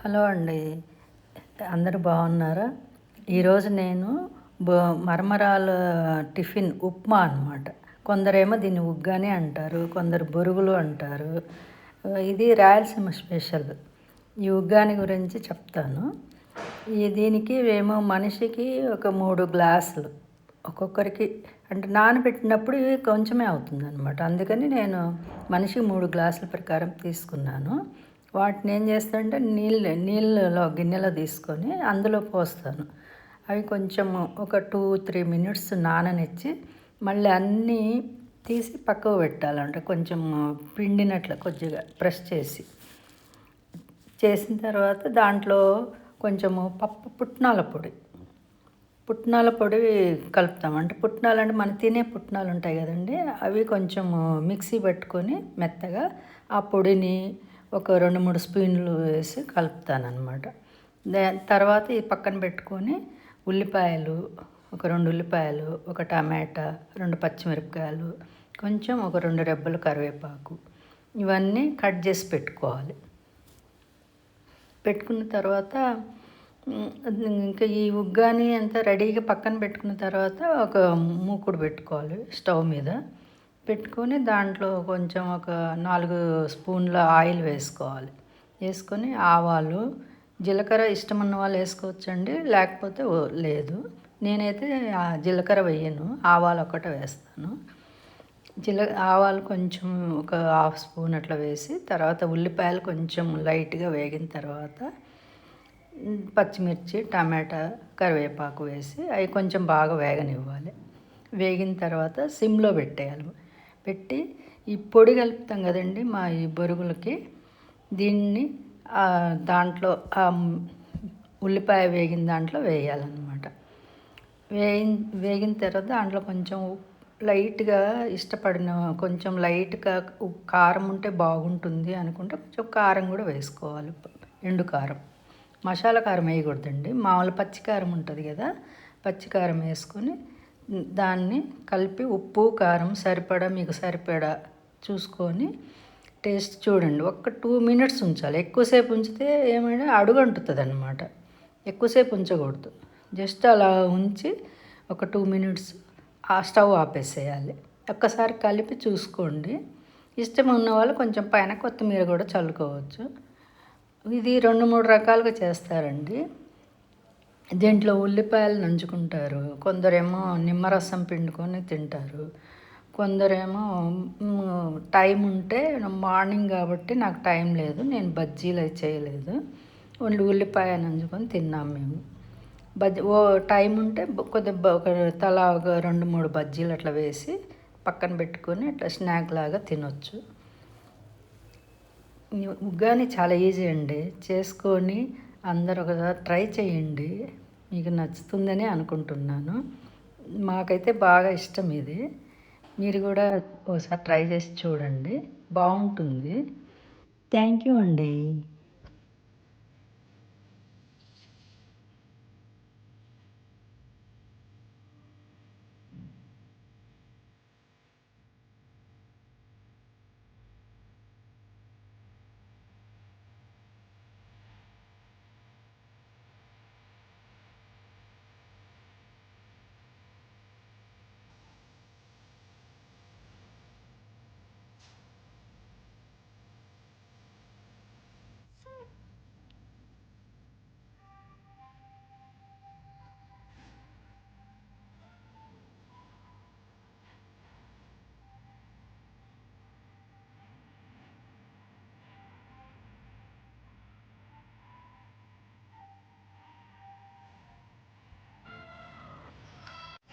Hello అండి. అందరూ బాగున్నారా? ఈరోజు నేను బొ మరమరాల టిఫిన్ ఉప్మా అనమాట. కొందరేమో దీన్ని ఉగ్గాని అంటారు, కొందరు బొరుగులు అంటారు. ఇది రాయలసీమ స్పెషల్. ఈ ఉగ్గాని గురించి చెప్తాను. దీనికి ఏమో మనిషికి ఒక 3 గ్లాసులు ఒక్కొక్కరికి, అంటే నానబెట్టినప్పుడు ఇవి కొంచెమే అవుతుందన్నమాట. అందుకని నేను మనిషికి 3 గ్లాసుల ప్రకారం తీసుకున్నాను. వాటిని ఏం చేస్తానంటే నీళ్ళలో గిన్నెలో తీసుకొని అందులో పోస్తాను. అవి కొంచెం ఒక 2-3 మినిట్స్ నాననిచ్చి మళ్ళీ అన్నీ తీసి పక్కకు పెట్టాలంటే కొంచెం పిండినట్లు కొద్దిగా ప్రెస్ చేసిన తర్వాత దాంట్లో కొంచెము పుట్నాల పొడి కలుపుతాం. అంటే పుట్నాలు మనం తినే పుట్నాలు ఉంటాయి కదండి, అవి కొంచెం మిక్సీ పెట్టుకొని మెత్తగా ఆ పొడిని ఒక 2-3 స్పూన్లు వేసి కలుపుతానమాట. తర్వాత ఈ పక్కన పెట్టుకొని ఉల్లిపాయలు, ఒక 2 ఉల్లిపాయలు, ఒక టమాటా, 2 పచ్చిమిరపకాయలు, కొంచెం ఒక 2 రెబ్బలు కరివేపాకు, ఇవన్నీ కట్ చేసి పెట్టుకున్న తర్వాత ఇంకా ఈ ఉగ్గాని అంతా రెడీగా పక్కన పెట్టుకున్న తర్వాత ఒక మూకుడు పెట్టుకోవాలి స్టవ్ మీద. పెట్టుకొని దాంట్లో కొంచెం ఒక 4 స్పూన్ల ఆయిల్ వేసుకొని ఆవాలు, జీలకర్ర ఇష్టమున్న వాళ్ళు వేసుకోవచ్చండి, లేకపోతే లేదు. నేనైతే జీలకర్ర వేయను, ఆవాలు ఒక్కటే వేస్తాను. ఆవాలు కొంచెం ఒక 1/2 స్పూన్ అట్లా వేసి, తర్వాత ఉల్లిపాయలు కొంచెం లైట్గా వేగిన తర్వాత పచ్చిమిర్చి, టమాటా, కరివేపాకు వేసి అవి కొంచెం బాగా వేగనివ్వాలి. వేగిన తర్వాత సిమ్లో పెట్టి ఈ పొడి కలుపుతాం కదండి మా ఈ బొరుగులకి, దీన్ని దాంట్లో ఉల్లిపాయ వేగిన దాంట్లో వేయాలన్నమాట. వేగిన తర్వాత దాంట్లో కొంచెం లైట్గా ఇష్టపడిన కొంచెం లైట్గా కారం ఉంటే బాగుంటుంది అనుకుంటే కొంచెం కారం కూడా వేసుకోవాలి, ఎండు కారం. మసాలా కారం వేయకూడదండి, మామూలు పచ్చికారం ఉంటుంది కదా, పచ్చికారం వేసుకొని దాన్ని కలిపి ఉప్పు కారం మీకు సరిపడా చూసుకొని టేస్ట్ చూడండి. ఒక 2 మినిట్స్ ఉంచాలి. ఎక్కువసేపు ఉంచితే ఏమైనా అడుగంటుతుంది అనమాట. ఎక్కువసేపు ఉంచకూడదు. జస్ట్ అలా ఉంచి ఒక 2 మినిట్స్ ఆ స్టవ్ ఆపేసేయాలి. ఒక్కసారి కలిపి చూసుకోండి. ఇష్టం ఉన్న వాళ్ళు కొంచెం పైన కొత్తిమీర కూడా చల్లుకోవచ్చు. ఇది 2-3 రకాలుగా చేస్తారండి. దీంట్లో ఉల్లిపాయలు నంచుకుంటారు, కొందరేమో నిమ్మరసం పిండుకొని తింటారు, కొందరేమో టైం ఉంటే, మార్నింగ్ కాబట్టి నాకు టైం లేదు, నేను బజ్జీలు అవి చేయలేదు, ఓన్లీ ఉల్లిపాయ నంచుకొని తిన్నాం మేము. టైం ఉంటే కొద్దిగా ఒక తలా ఒక 2-3 బజ్జీలు అట్లా వేసి పక్కన పెట్టుకొని అట్లా స్నాక్ లాగా తినొచ్చు. ఉగ్గాని చాలా ఈజీ అండి, చేసుకొని అందరూ ఒకసారి ట్రై చేయండి. మీకు నచ్చుతుందని అనుకుంటున్నాను. మాకైతే బాగా ఇష్టం ఇది. మీరు కూడా ఒకసారి ట్రై చేసి చూడండి, బాగుంటుంది. థ్యాంక్ యూ అండి.